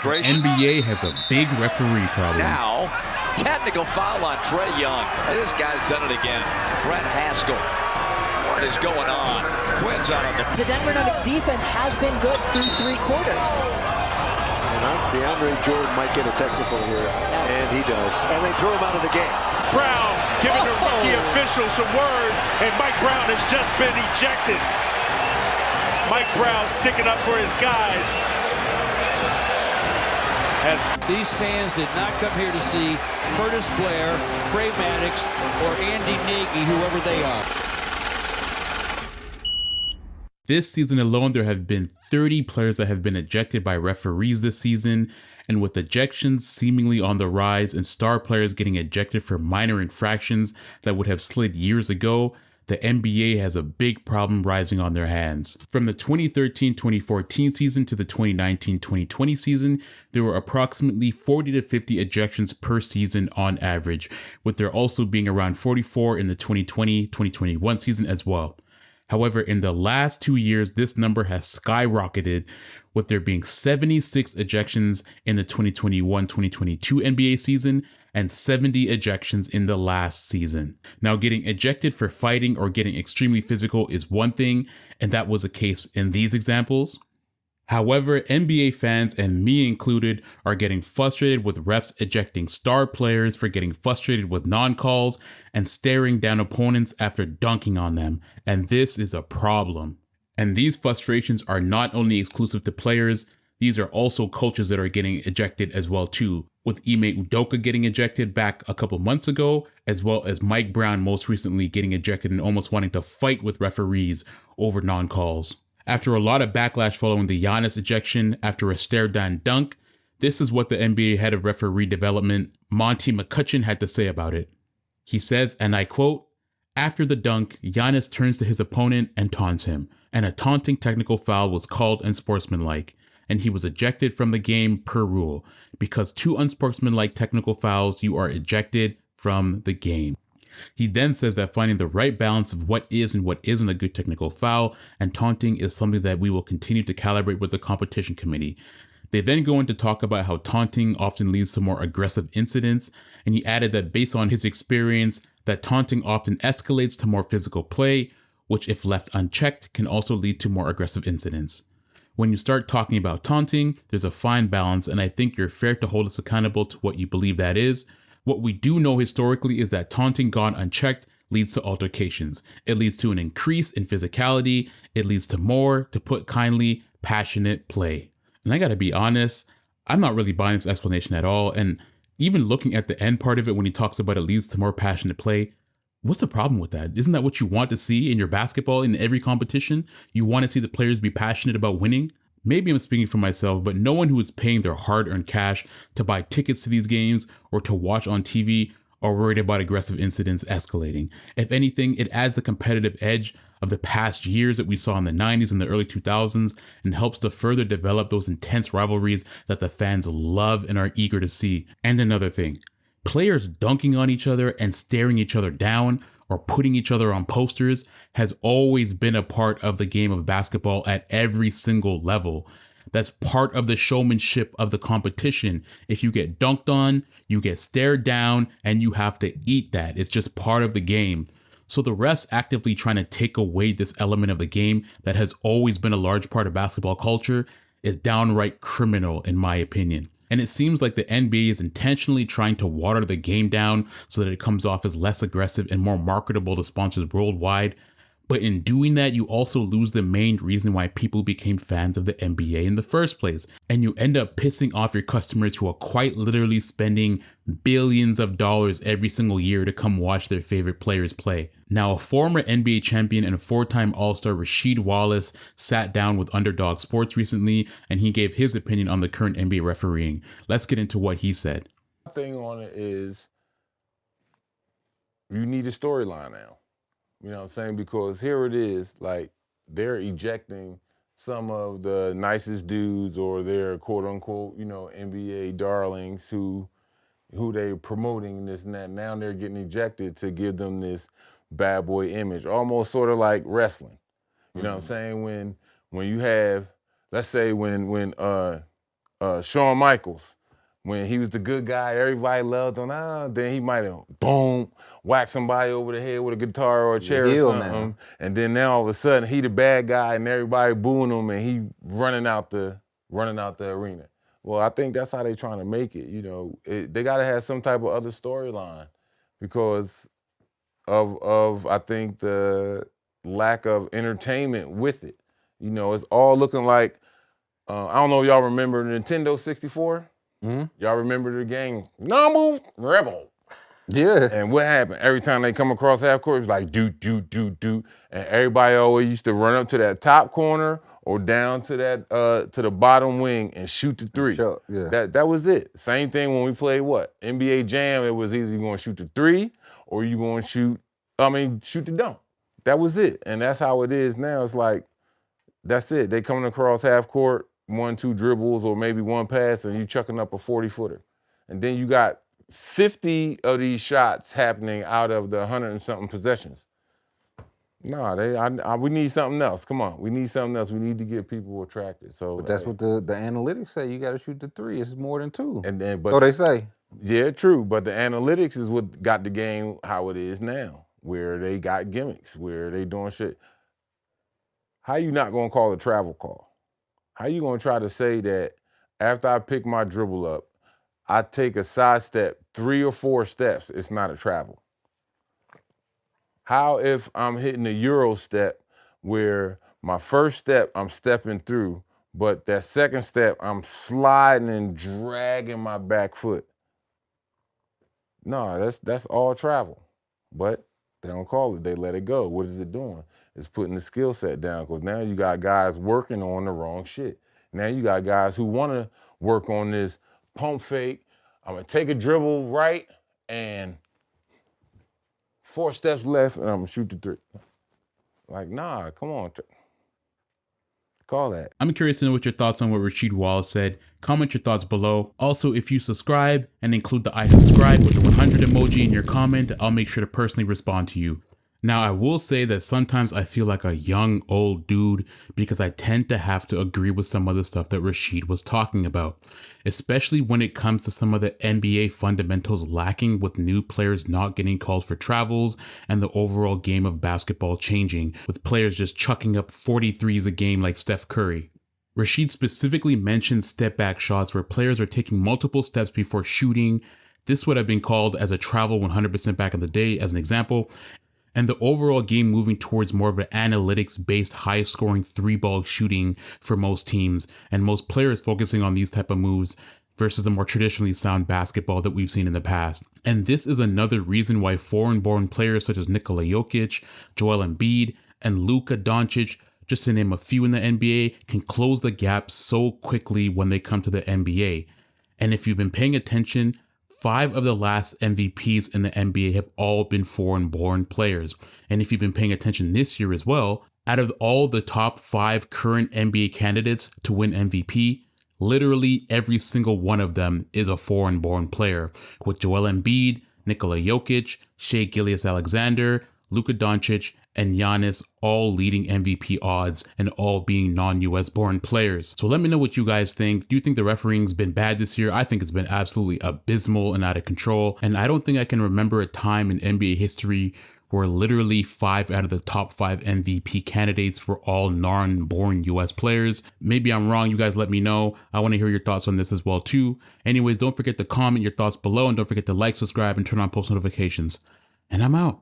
celebration. NBA has a big referee problem. Now, technical foul on Trae Young. This guy's done it again. Brett Haskell. What is going on? Quinn's out on the Denver Nuggets defense has been good through 3 quarters. And DeAndre Jordan might get a technical here, and he does. And they throw him out of the game. Brown giving the rookie official some words, and Mike Brown has just been ejected. Mike Brown sticking up for his guys. As these fans did not come here to see Curtis Blair, Trey Maddox, or Andy Nagy, whoever they are. This season alone, there have been 30 players that have been ejected by referees this season, and with ejections seemingly on the rise and star players getting ejected for minor infractions that would have slid years ago, the NBA has a big problem rising on their hands. From the 2013-2014 season to the 2019-2020 season, there were approximately 40 to 50 ejections per season on average, with there also being around 44 in the 2020-2021 season as well. However, in the last 2 years, this number has skyrocketed, with there being 76 ejections in the 2021-2022 NBA season and 70 ejections in the last season. Now, getting ejected for fighting or getting extremely physical is one thing, and that was the case in these examples. However, NBA fans, and me included, are getting frustrated with refs ejecting star players for getting frustrated with non-calls and staring down opponents after dunking on them, and this is a problem. And these frustrations are not only exclusive to players, these are also coaches that are getting ejected as well too, with Ime Udoka getting ejected back a couple months ago, as well as Mike Brown most recently getting ejected and almost wanting to fight with referees over non-calls. After a lot of backlash following the Giannis ejection after a stare-down dunk, this is what the NBA head of referee development, Monty McCutcheon, had to say about it. He says, and I quote, "After the dunk, Giannis turns to his opponent and taunts him, and a taunting technical foul was called unsportsmanlike, and he was ejected from the game per rule. Because 2 unsportsmanlike technical fouls, you are ejected from the game." He then says that finding the right balance of what is and what isn't a good technical foul and taunting is something that we will continue to calibrate with the competition committee. They then go on to talk about how taunting often leads to more aggressive incidents, and he added that based on his experience, that taunting often escalates to more physical play, which if left unchecked can also lead to more aggressive incidents. When you start talking about taunting, there's a fine balance, and I think you're fair to hold us accountable to what you believe that is. What we do know historically is that taunting gone unchecked leads to altercations. It leads to an increase in physicality. It leads to more, to put kindly, passionate play. And I gotta be honest, I'm not really buying this explanation at all. And even looking at the end part of it when he talks about it leads to more passionate play, what's the problem with that? Isn't that what you want to see in your basketball in every competition? You want to see the players be passionate about winning? Maybe I'm speaking for myself, but no one who is paying their hard-earned cash to buy tickets to these games or to watch on TV are worried about aggressive incidents escalating. If anything, it adds the competitive edge of the past years that we saw in the 90s and the early 2000s and helps to further develop those intense rivalries that the fans love and are eager to see. And another thing, players dunking on each other and staring each other down or putting each other on posters has always been a part of the game of basketball at every single level. That's part of the showmanship of the competition. If you get dunked on, you get stared down, and you have to eat that. It's just part of the game. So the refs actively trying to take away this element of the game that has always been a large part of basketball culture is downright criminal in my opinion. And it seems like the NBA is intentionally trying to water the game down so that it comes off as less aggressive and more marketable to sponsors worldwide. But in doing that, you also lose the main reason why people became fans of the NBA in the first place. And you end up pissing off your customers who are quite literally spending billions of dollars every single year to come watch their favorite players play. Now, a former NBA champion and a 4-time All-Star Rasheed Wallace sat down with Underdog Sports recently, and he gave his opinion on the current NBA refereeing. Let's get into what he said. My thing on it is you need a storyline now. You know what I'm saying? Because here it is, like, they're ejecting some of the nicest dudes or their quote-unquote, you know, NBA darlings who they promoting this and that. Now they're getting ejected to give them this bad boy image, almost sort of like wrestling. You know what I'm saying? When you have, let's say when Shawn Michaels. When he was the good guy, everybody loved him. Then he might have, boom, whacked somebody over the head with a guitar or a chair or heel something. now. And then all of a sudden, he the bad guy and everybody booing him and he running out the arena. Well, I think that's how they trying to make it. You know, they got to have some type of other storyline because of I think the lack of entertainment with it. You know, it's all looking like, I don't know if y'all remember Nintendo 64? Y'all remember the game, Number Rebel? Yeah. And what happened? Every time they come across half court, it's like do. And everybody always used to run up to that top corner or down to that to the bottom wing and shoot the three. Sure, yeah. That was it. Same thing when we played what? NBA Jam, it was either you're gonna shoot the three or you're gonna shoot the dunk. That was it. And that's how it is now. It's like, that's it. They coming across half court, 1-2 dribbles or maybe one pass and you chucking up a 40-footer. And then you got 50 of these shots happening out of the 100 and something possessions. We need something else. Come on, we need something else. We need to get people attracted. So But that's what the analytics say. You got to shoot the three. It's more than two. But so they say. Yeah, true. But the analytics is what got the game how it is now, where they got gimmicks, where they doing shit. How you not gonna call a travel call? How you gonna try to say that after I pick my dribble up, I take a side step 3 or 4 steps, it's not a travel? How if I'm hitting a Euro step where my first step I'm stepping through, but that second step I'm sliding and dragging my back foot? No, that's all travel. But they don't call it, they let it go. What is it doing? It's putting the skill set down because now you got guys working on the wrong shit. Now you got guys who want to work on this pump fake. I'm going to take a dribble right and 4 steps left and I'm going to shoot the three. Like, nah, come on. Call that. I'm curious to know what your thoughts on what Rasheed Wallace said. Comment your thoughts below. Also, if you subscribe and include the I subscribe with the 100 emoji in your comment, I'll make sure to personally respond to you. Now, I will say that sometimes I feel like a young old dude because I tend to have to agree with some of the stuff that Rasheed was talking about, especially when it comes to some of the NBA fundamentals lacking with new players not getting called for travels and the overall game of basketball changing, with players just chucking up 43s a game like Steph Curry. Rasheed specifically mentioned step back shots where players are taking multiple steps before shooting. This would have been called as a travel 100% back in the day, as an example. And the overall game moving towards more of an analytics-based, high-scoring 3-ball shooting for most teams, and most players focusing on these type of moves versus the more traditionally sound basketball that we've seen in the past. And this is another reason why foreign-born players such as Nikola Jokic, Joel Embiid, and Luka Doncic, just to name a few in the NBA, can close the gap so quickly when they come to the NBA. And if you've been paying attention, 5 of the last MVPs in the NBA have all been foreign-born players. And if you've been paying attention this year as well, out of all the top 5 current NBA candidates to win MVP, literally every single one of them is a foreign-born player, with Joel Embiid, Nikola Jokic, Shai Gilgeous-Alexander, Luka Doncic, and Giannis all leading MVP odds and all being non-US born players. So let me know what you guys think. Do you think the refereeing's been bad this year? I think it's been absolutely abysmal and out of control. And I don't think I can remember a time in NBA history where literally 5 out of the top 5 MVP candidates were all non-born US players. Maybe I'm wrong. You guys let me know. I want to hear your thoughts on this as well too. Anyways, don't forget to comment your thoughts below and don't forget to like, subscribe, and turn on post notifications. And I'm out.